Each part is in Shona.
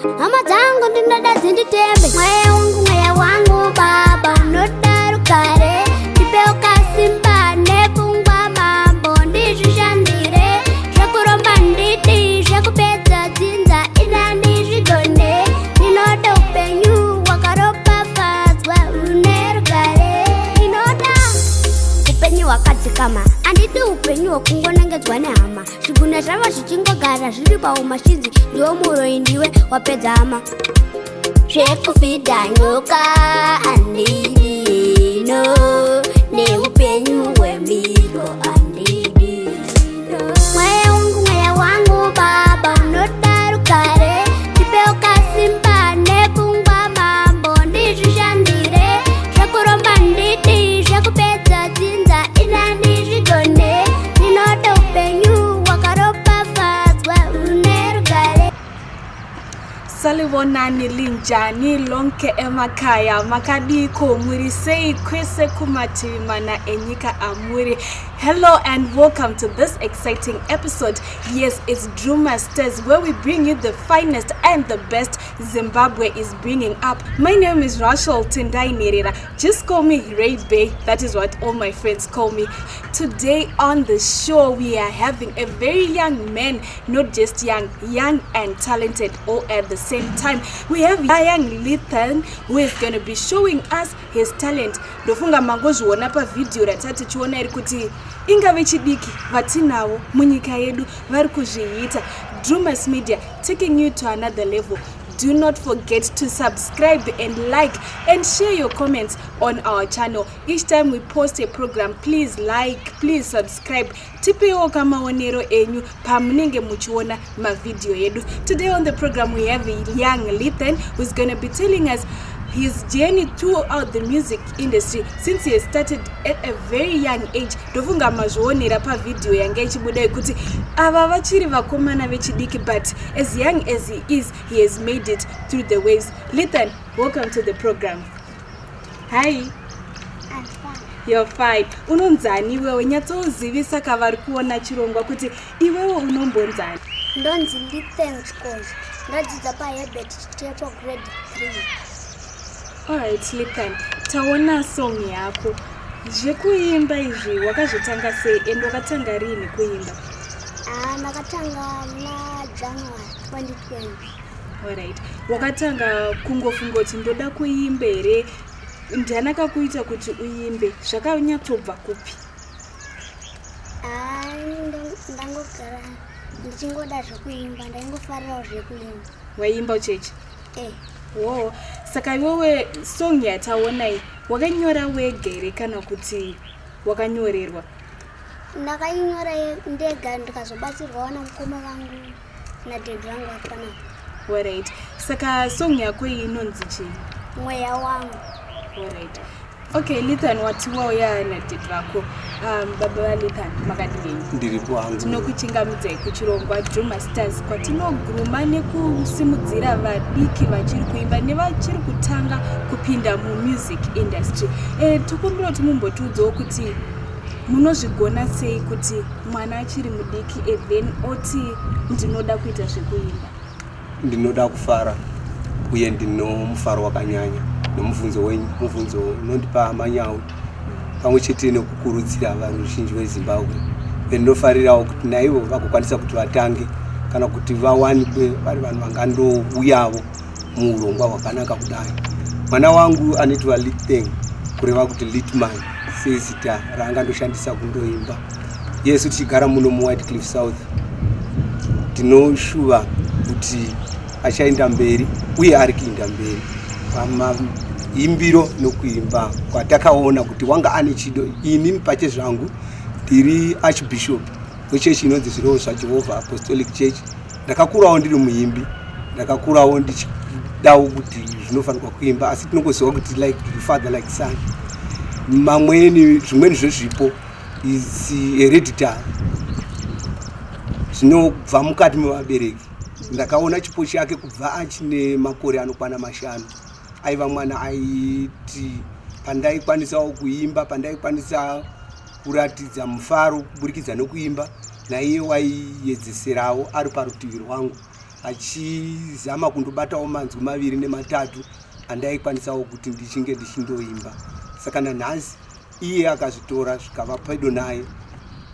Hama zangu ndinada zinditembe. Mweya wangu baba unodarukare. Tipeo kasimba nepungwa mambo ndizvishandire. Zvakuromba nditi zvakupedza dzinza ina ndizvigone. Ndinoda upenyu wakaropafadzwa unerugare. Ndinoda upenyu wakadzikama. Andidi upenyu wokungonengedzwa nehama. Zviguna zvava zvichingogara zviri paumashinzi. Ndiwo muroyi ndiwe wapedza hama. Zvekufidha nyoka andidi no. Neupenyu hwemiko andidi no. Mweya wangu baba unodarukare. Tipeo kasimba nepungwa mambo ndizvishandire. Zvakuromba nditi zvakupedza dzinza ina ndizvigone. Ndinoda upenyu wakaropafadzwa unerugare. Salivonani linjani lonke emakaya makadiko muri sei kwese kumatimana enyika amuri. Hello and welcome to this exciting episode. Yes, it's Drewmas Stars, where we bring you the finest and the best Zimbabwe is bringing up. My name is Rachel Tendai Nerera. Just call me Ray Bay. That is what all my friends call me. Today on the show, we are having a very young man, not just young and talented all at the same time. We have young Lithan who is going to be showing us his talent. Ndofunga mangozviona pa video ratati chiona iri kuti ingave chidiki vatinawo munyika yedu vari kuzviita. Drewmas Media taking you to another level. Do not forget to subscribe and like and share your comments on our channel. Each time we post a program, please like, please subscribe. Tipeo kama onero enyu pamunenge muchiona ma video yedu. Today on the program we have a young Lithan who's going to be telling us his journey throughout the music industry since he has started at a very young age. Ndofunga mazvionera pa video yange ichibuda kuti ava vachiri vakomana vechidiki, but as young as he has made it through the waves. Lithan, welcome to the program. Hi. I'm fine. You're fine. Unonzani iwewe? Nyatsozivisa kavari kuona chirongwa kuti iwewe unombonzani? Ndonzi Lithan Scores. Ndadzidza paHerbert Chitepo grade 3. Alright, Lithan, taona song yako. Zvekuimba izvi wakazvitanga sei and wakatanga rini kuimba? Ndakatanga muna January 2020. Alright. Wakatanga kungofunga kuti ndoda kuimba here? Ndiani akakuita kuti uimbe? Zvakanyatsobva kupi? Ndangogara ndichingoda zvekuimba, ndaingofarirawo zvekuimba. Waimba uchechi? Wow. Saka iwewe song yataonai wakanyora wega here kana kuti wakanyorerwa? Ndakainyora ndega ndikazobatsirwawo namukoma vangu nadhedhi vangu apana. Alright. Saka song yako iyi inonzi chii? Mweya wangu. Alright. Okay, Lithan, watiwauya nadhedhi vako. Baba vaLithan, makadini? Ndiri kwangu. Tinokuchingamidzai kuchirongwa Drewmas Stars kwatinoguruma nekusimudzira vadiki vachiri kuimba nevachiri kutanga kupinda mumusic industry. Tokumbira kuti mumbotiudzawo kuti munozvigona sei kuti mwana achiri mudiki then oti ndinoda kuita zvekuimba? Ndinoda kufara uye ndino mufaro wakanyanya nomubvunzo wenyu, mubvunzo unondipa manyawu pamwe chete nekukurudzira vanhu vazhinji veZimbabwe. Ndinofarirawo kuti naivo vagokwanisa kuti vatange kana kuti vawanikwe vari vanhu vangandouyawo muurongwa hwakanaka kudai. Mwana wangu anoitwa Lithan, kureva kuti Litman sezita raangandoshandisa kundoimba. Yesu tichigara muno muWhite Cliff South tinoshuva kuti achaenda mberi uye ari kuenda mberi pamaimbiro nokuimba kwatakaona kuti wanga ane chido. Ini pache zvangu ndiri archbishop wechechi inonzi Zvirovo zvaJehovha Apostolic Church. Ndakakurawo ndiri muimbi, ndakakurawo ndichidawo kuti zvinofanirwa kuimba, asi tinongoziva kuti like father like son. Zvimweni zvezvipo is hereditary, zvinobva mukati mevabereki. Ndakaona chipo chake kubva achine makore anokwana 5. Aiva mwana aiti pandaikwanisawo kuimba, pandaikwanisa kuratidza mufaro kuburikidza nokuimba, naiye waiedzeserawo ari parutivi rwangu. achizama kundobatawo manzwi maviri nematatu andaikwanisawo kuti ndichinge ndichindoimba. Saka nanhasi iye akazvitora zvikava pedo naye,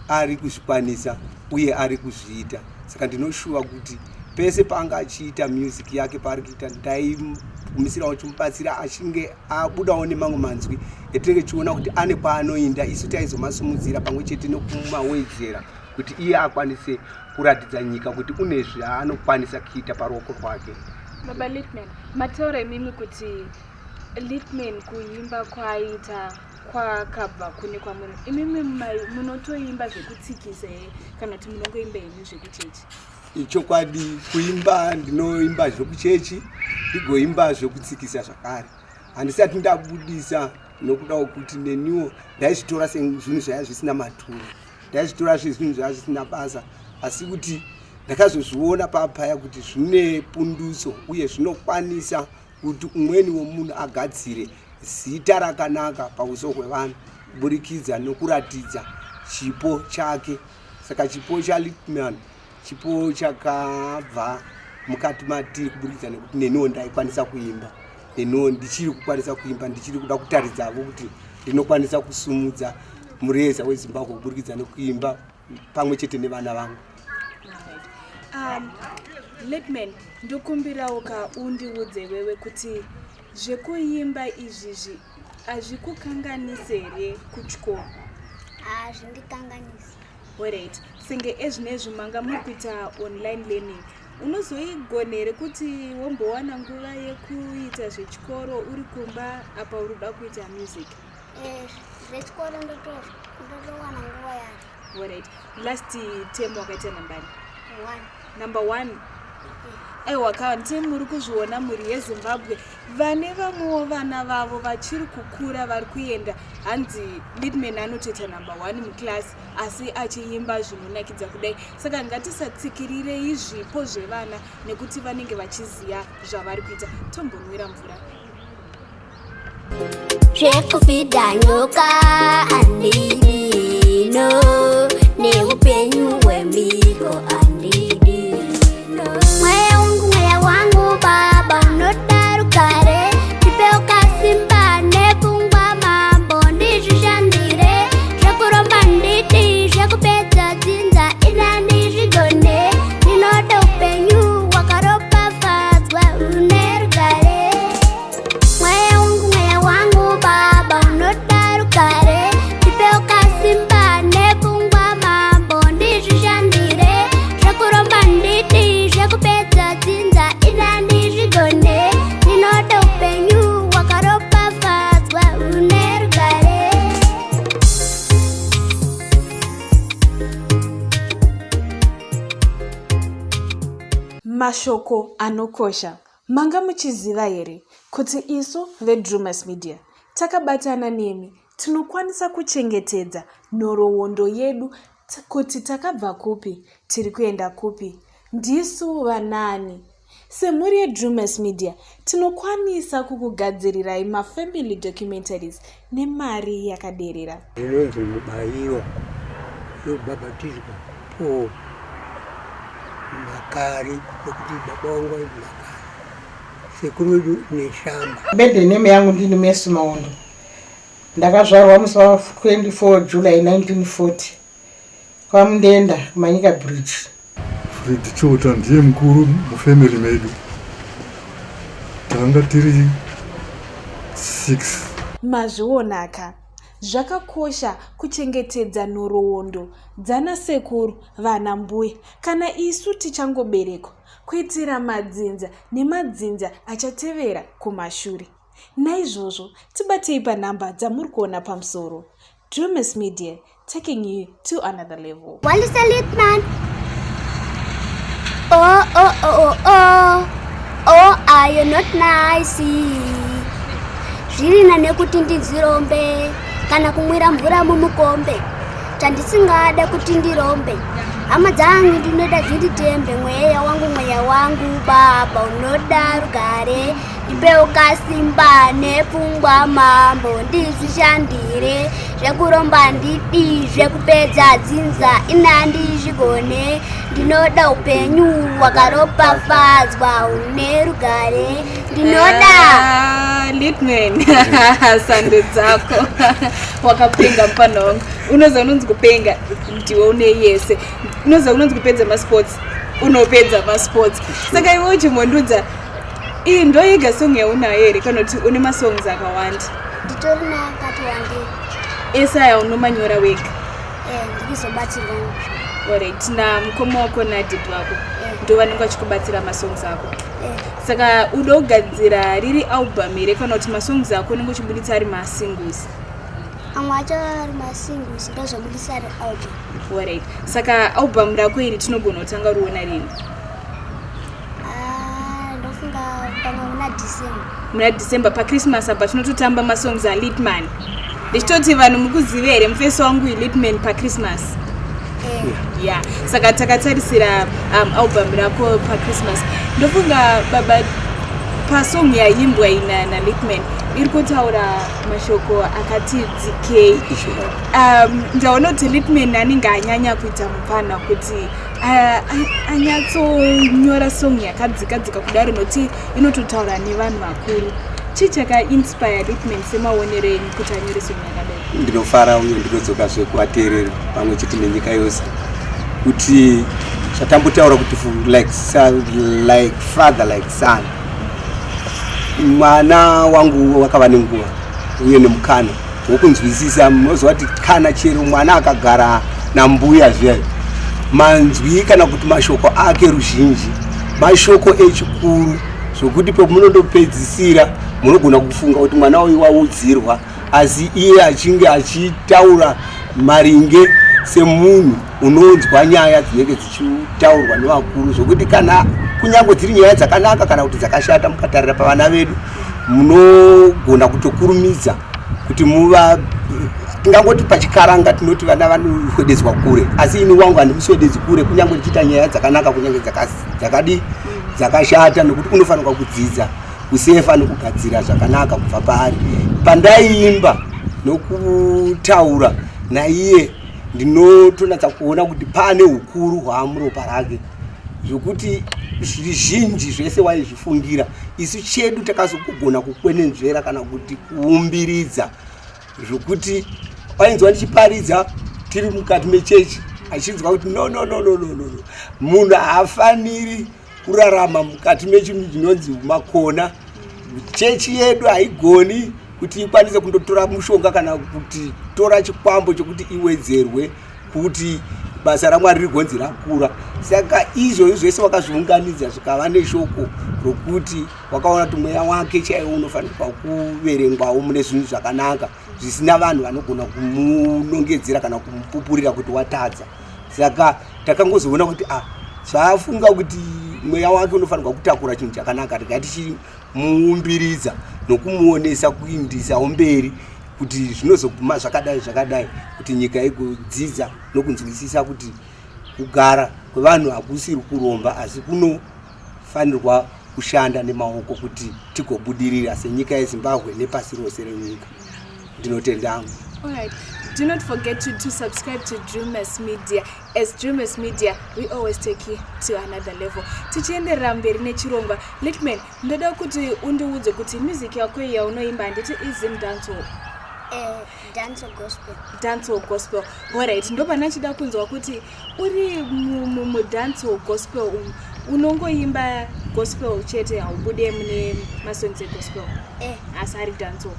ari kuzvikwanisa uye ari kuzviita. Saka ndinoshuva kuti pese paanga achiita music yake paari kuita ndaimisirawo chimubatsira achinge abudawo nemamwe manzwi etinenge chiona kuti ane kwaanoinda, isu taizomasimudzira pamwe chete nekumawedzera kuti iye akwanise kuratidza nyika kuti une zvaanokwanisa kuita paruoko rwake. Baba Litman, mataura imimi kuti Litman kuimba kwaita kwakabva kune kwamuri. Imimi munotoimba zvekutsikisa kana kuti munongoimba henyu zvekuchechi? Ichokwadi, kuimba ndinoimba zvekuchechi, ndigoimba zvekutsikisa zvakare. Handisati ndabudisa nokuda kuti neniwo ndaizvitora sezvinhu zvaya zvisina maturo, ndaizvitora sezvinhu zvaya zvisina basa, asi kuti ndakazozviona papaya kuti zvine punduso uye zvinokwanisa kuti umweni womunhu agadzire zita rakanaka pauso hwevanhu kuburikidza nokuratidza chipo chake. Saka chipo chaLitman chipo chakabva mukati matiri kuburikidza nekuti neniwo ndaikwanisa kuimba, neniwo ndichiri kukwanisa kuimba, ndichiri kuda kutaridzavo kuti ndinokwanisa kusumudza mureza weZimbabwe kuburikidza nekuimba pamwe chete nevana vangu. Litman, ndokumbirawo undiudze wewe kuti zvekuimba izvizvi hazvikukanganise here kuchikoro? Hazvindikanganisi. Alright, senge ezvinezvi manga mukuita online learning, unozoigona here kuti wombowana nguva yekuita zvechikoro uri kumba apa urikuda kuita music? Zvechikoro ndotowana nguva yacho. Alright, last term wakaita nambari? 1. Number 1. Aiwa, kanti muri kuzviona muri yeZimbabwe vane vamwewo vana vavo vachiri kukura vari kuenda, hanzi Litman anotoita number 1 muclass asi achiimba zvinonakidza kudai. Saka ngatisatsikirirei zvipo zvevana nekuti vanenge vachiziva zvavari kuita. Tombonwira mvura. Zvekufidha nyoka andidino, neupenyu hwemiko andidino. Mweya wangu baba unoda rugare, ndipeo kasimba nepfungwa mambo ndizvishandire, zvekuromba nditi zvekupedza dzinza ina ndizvigone, ndinoda upenyu hwakaropafadzwa une rugare. Mweya wangu baba unoda rugare, ndipeo kasimba nepfungwa mambo ndizvishandire, zvekuromba nditi zvekupedza dzinza ina ndizvigone, ndinoda upenyu hwakaropafadzwa une rugare. Mashoko anokosha. Manga muchiziva here kuti isu veDrewmas Media takabatana nemi tinokwanisa kuchengetedza nhoroondo yedu kuti takabva kupi tiri kuenda kupi, ndisu vanani. Semuri yeDrewmas Media tinokwanisa kukugadzirirai mafamily documentaries nemari yakaderera. Inonzi mubayiwa yobhabhatizwa po makari nokuti baba wangu makari sekuru neshamba. Birthday name yangu ndini Messi Maondo. Ndakazvarwa musi wa 24 July 1940 kwaMundenda kuManyika Bridge. Fred Chota ndiye mkuru mufamily medu. Tanga tiri 6. Mazvionaka, zvakakosha kuchengetedza nhoroondo dzana sekuru, vana mbuya kana isu tichangoberekwa, kuitira madzinza nemadzinza achatevera kumashure. Naizvozvo tibatei panhamba dzamuri kuona pamusoro. Drewmas Media, taking you to another level. Walisa Litman. Oh, are you not nice? Zviri nane kuti ndizirombe kana kumwira mvura mumukombe, chandisingada kuti ndirombe. Hama dzangu ndinoda dzititembe, mweya wangu baba unoda rugare, ndipeo kasimba nepfungwa mambo ndizvishandire, zvekuromba ndidi zvekupedza dzinza ina ndizvigone, ndinoda upenyu hwakaropafadzwa une rugare ndinoda Litman sando dzako wakapenga mupana wangu unoza unonzi kupenga ndiwe une yese unoza unonzi kupedza masports unopedza masports saka iwe uchimondudza iyi ndo yega song yaunayo here kana kuti une masongs akawanda nditori nakati wandei ese aya unomanyora wega ndichizobatsirwa alright na mukoma wako nadhibhi wako ndo vanenge vachikubatsira masongs ako saka uda kugadzira riri album here kana kuti masongs ako unenge uchibuditsa ari masingles amwe acho ari masingles ndozobudisa ari album alright saka album rako iri tinogona kutanga ruona rini ndofunga pamwe muna December paChristmas apa tinototamba masongs aLitman ndichitoti vanhu mukuzive here mufesi wangu iLitman paChristmas yeah saka takatarisira album rako paChristmas ndofunga baba pasong yaimbwa ina naLitman iri kutaura mashoko akati dzikei ndaona kuti Litman anenge anyanya kuita mupana kuti anyatsonyora song yakadzikadzika kudaro noti inototaura nevanhu vakuru chii chakainspire Litman semaonero enyu kuti anyore song yakadai ndinofara uye ndinodzoka kuvateereri pamwe chete nenyika yose kuti zvatambotaura kuti like father like son mwana wangu wakava nenguva uye nemukana wokunzwisisa munozova kuti kana chero mwana akagara nambuya zviya manzwi kana kuti mashoko ake ruzhinji mashoko echikuru zvokuti pamunondopedzisira munogona kufunga kuti mwana uyu waudzirwa asi iye achinge achitaura maringe semunhu unonzwa nyaya dzinenge dzichitaurwa nevakuru zvokuti kana kunyange dziri nyaya dzakanaka kana kuti dzakashata mukatarira pavana vedu munogona kutokurumidza kuti muva tingangoti pachikaranga tinoti vana vanoswededzwa kure asi ini wangu handimuswededzi kure kunyange ndichiita nyaya dzakanaka kunyange dzakashata nokuti unofanirwa kudzidza kusefa nokugadzira zvakanaka kubva paari pandaiimba nokutaura naiye ndinotonatsa kuona kuti pane ukuru hwamuropa rake zvokuti zvizhinji zvese waizvifungira isu chedu takazogona kukwenenzvera kana kuti kuumbiridza zvokuti wainzwa ndichiparidza tiri mukati mechechi achinzwa kuti no munhu haafaniri kurarama mukati mechinhu chinonzi makona chechi yedu haigoni kuti ikwanise kundotora mushonga kana kuti tora chikwambo chokuti iwedzerwe kuti basa raMwari rigonzi rakura saka izvozvo zvese wakazviunganidza zvikava neshoko rokuti wakaona kuti mweya wake chaiwo unofanirwa kuverengwawo mune zvinhu zvakanaka zvisina vanhu vanogona kumunongedzera kana kumupupurira kuti watadza saka takangozoona kuti zvafunga kuti mweya wake unofanirwa kutakura chinhu chakanaka tikatichimuumbiridza nokumuonesa kuindisawo mberi kuti zvinozoguma zvakadai kuti nyika igodzidza nokunzwisisa kuti kugara kwevanhu hakusiri kuromba asi kunofanirwa kushanda nemaoko kuti tigobudirira senyika yeZimbabwe nepasi rose renyika ndinotendangu. Alright, do not forget to subscribe to Drewmas Media. As Drewmas Media, we always take you to another level. Tichienderera mberi nechirongwa. Litman, ndoda kuti undiudze kuti music yako yaunoimba nditi izim dancehall. Dancehall gospel. Alright, ndopa nachida kunzwa kuti uri mu-dancehall gospel unongoimba gospel chete haubude mune masongs egospel. Asi ari dancehall.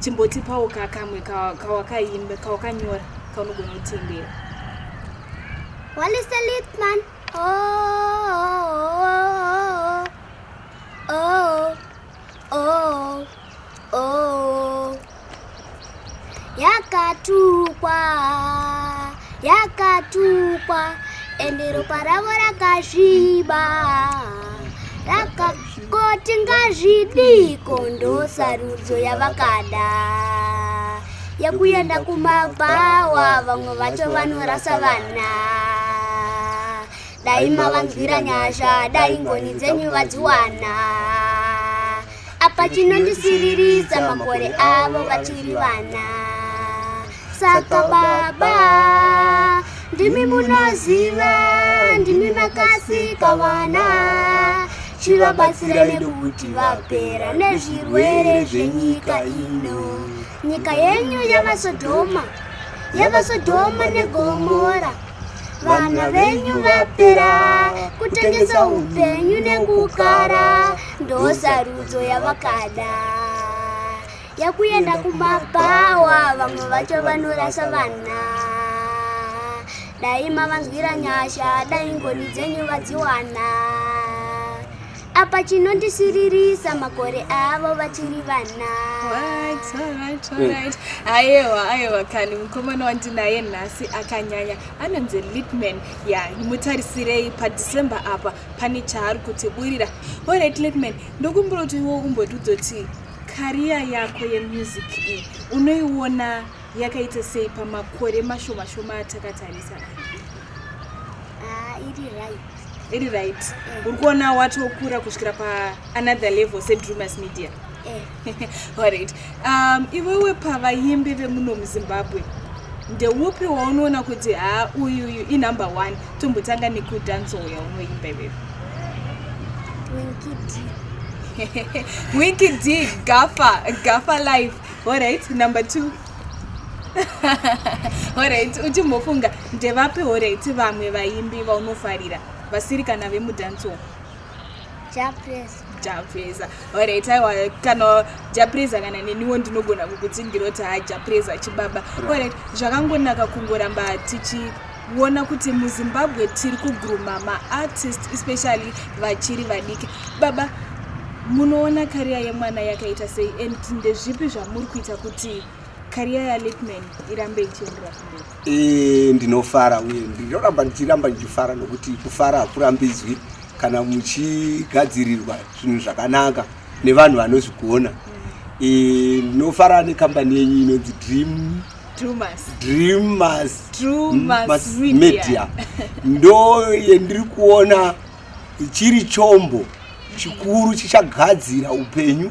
Chimbotipawo kamwe kawakaimba kawakanyora kaunogona kutiimbira. Walisa Litman. Yakatukwa ende ropa ravo rakasviba rakakoti ngazvidiko ndosarudzo yavakada yekuenda kumabhawa vamwe vacho vanorasa vana dai mavanzwira nyasha dai ngoni dzenyu vadziwana apa chinondisiririsa makore avo vachiri vana saka baba ndimi munoziva ndimi makasika vana chivabatsira nekuti vapera nezvirwere zvenyika ino. Nyika yenyu yavasodhoma negomora. Vana venyu vapera kutengesa upenyu nekukara. Ndosarudzo yavakada yakuenda kumabhawa. Vamwe vacho vanorasa vana. Dai mavanzwira nyasha, dai ngoni dzenyu vadziwana. Apa chinondisiririsa makore avo vachiri vana. Alright. Aiwa kani mukomana wandinaye nhasi akanyanya anonzi Litman. Mutarisirei paDecember apa pane chaari kutiburira. Alright Litman, ndokumbiroti iwo umbotudoti career yako yemusic iyi unoiona yakaita sei pamakore mashoma atakatarisa? Iri right. Uri kuona watokura kusvikira pa-another level seDrewmas Media? Alright. Iwewe pavaimbi vemuno muZimbabwe, ndeupi waunoona kuti uyu inumber 1? Tombotanga nekudancehall yaunoimba iwewe. Winky D, Gaffa Life. Alright, number 2. Alright, uchimbofunga ndevapi alright vamwe vaimbi vaunofarira vasiri kana vemudancehall? Japreza. Alright, aiwa kana Japreza kana neniwo ndinogona kukutsingira kuti Japreza chibaba. Alright, zvakangonaka kungoramba tichiona kuti muZimbabwe tiri kuguruma ma-artist especially vachiri vadiki. Baba, munoona career yemwana yakaita sei and ndezvipi zvamuri kuita kuti career yaLitman irambe ichiendera kumberi? Ndinofara uye ndichiramba ndichifara nokuti kufara hakurambidzwi kana muchigadzirirwa zvinhu zvakanaka nevanhu vanozvigona. Ndinofara nekambani yenyu inonzi Drewmas Media. Ndo yendiri kuona chiri chombo chikuru chichagadzira upenyu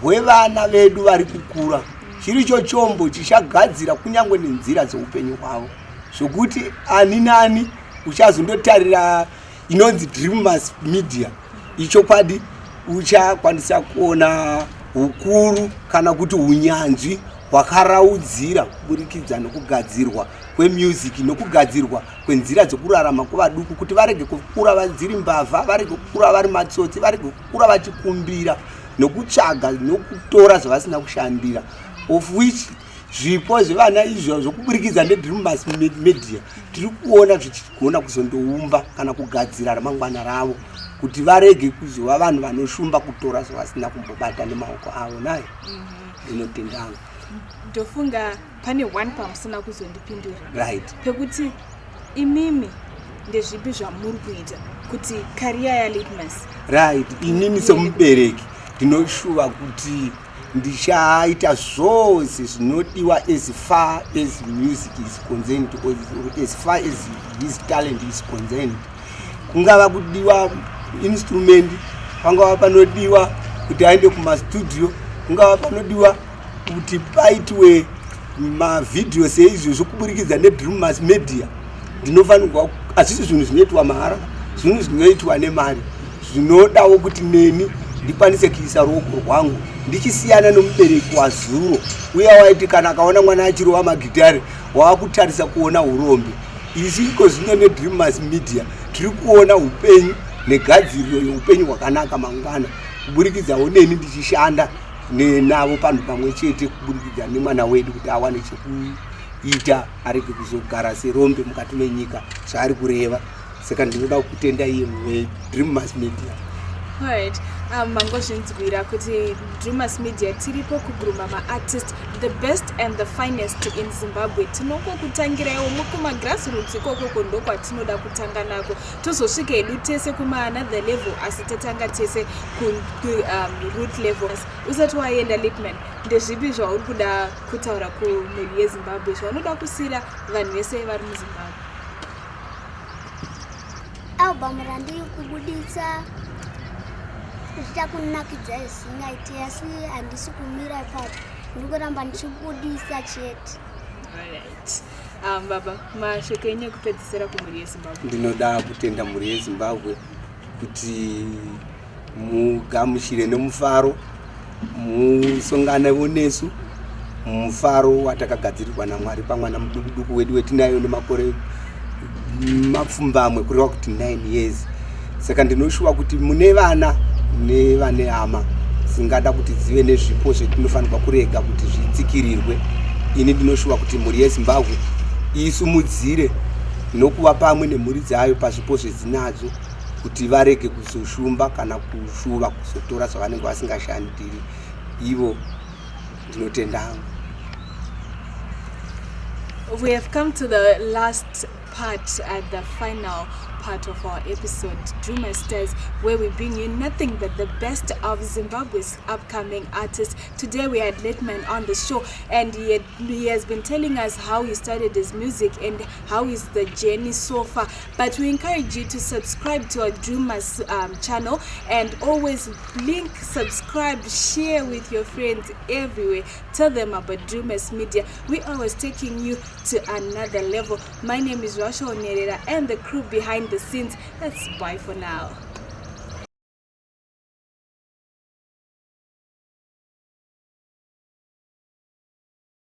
hwevana vedu vari kukura. Chiricho chombo chichagadzira kunyangwe nenzira dzeupenyu hwavo, zvokuti ani nani uchazondotarira inonzi Drewmas Media ichokwadi uchakwanisa kuona hukuru kana kuti unyanzvi hwakaraudzira kuburikidza nokugadzirwa kwemusic nokugadzirwa kwenzira dzokurarama kuvaduku kuti varege kukura vadziri mbavha, varege kukura vari matsotsi, varege kukura vachikumbira nokutsvaga nokutora zvavasina kushandira, of which zvipo zvevana izvo zvokuburikidza neDrewmas Media tiri kuona zvichigona kuzondoumba kana kugadzira ramangwana ravo kuti varege kuzova vanhu vanoshumba kutora zvavasina kumbobata nemaoko avo. Naye inotendanga ndofunga pane one pamusina kuzondipindura right pekuti imimi ndezvipi zvamuri kuita kuti career yaLitmas right. Inini somubereki ndinoshuva kuti ndichaita zvose zvinodiwa as far as music is concerned, as far as his talent is concerned. Kungava kudiwa instrument, pangava panodiwa kuti aende kumastudio, kungava panodiwa kuti paitwe mavidhio seizvo zvokuburikidza neDrewmas Media. Ndinofanirwa, hazvisi zvinhu zvinoitwa mahara, zvinhu zvinoitwa nemari, zvinodawo kuti neni ndikwanise kuisa ruoko rwangu ndichisiyana nomubereki wazuro uya waiti kana akaona mwana achirova magitare waakutarisa kuona urombe. Izviko zvino neDrewmas Media tiri kuona upenyu negadziriro yeupenyu hwakanaka mangwana kuburikidzawo neni ndichishanda nenavo panhu pamwe chete kuburikidza nemwana wedu kuti awane chekuita arege kuzogara serombe mukati menyika zvaari kureva. Saka ndinoda kutenda iye weDrewmas Media. Alright, mangozvinzwira kuti Drewmas Media tiripo kuguruma ma-artist the best and the finest in Zimbabwe. Tinongokutangiraiwo mukuma-grassroots ikoko ndokwatinoda kutanga nako tozosvika hedu tese kuma-another level asi tatanga tese ku-root level. Usati waenda Litman, ndezvipi zvauri kuda kutaura kumhuri yeZimbabwe zvaunoda kusiyira vanhu vese vari muZimbabwe? Album randiri kubuditsa kuchita kunakidza isingaite asi handisi kumira ipapo, ndikuramba ndichibudisa chete. Alright. Baba, mashoko enyu ekupedzisira kumhuri yeZimbabwe. Ndinoda kutenda mhuri yeZimbabwe kuti mugamuchire nemufaro, musonganewo nesu mufaro watakagadzirirwa naMwari pamwana muduku wedu wetinayo nemakore mapfumbamwe kureva kuti 9 years. Saka ndinoshuwa kuti mune vana nevane hama singada kuti zive nezvipo zvetinofanirwa kurega kuti zvitsikirirwe. Ini ndinoshuwa kuti mhuri yeZimbabwe isumudzire nokuva pamwe nemhuri dzayo pazvipo zvezinadzo kuti varege kuzoshumba kana kushuva kuzotora zvavanenge vasingashandiri ivo. Ndinotenda hangu. We have come to the last part, the final part of our episode, Drewmas Stars, where we bring you nothing but the best of Zimbabwe's upcoming artists. Today we had Letman on the show, and he has been telling us how he started his music and how is the journey so far. But we encourage you to subscribe to our Drewmas channel, and always link, subscribe, share with your friends everywhere. Tell them about Drewmas Media. We always taking you to another level. My name is Rasha Onerera and the crew behind the scenes. That's bye for now.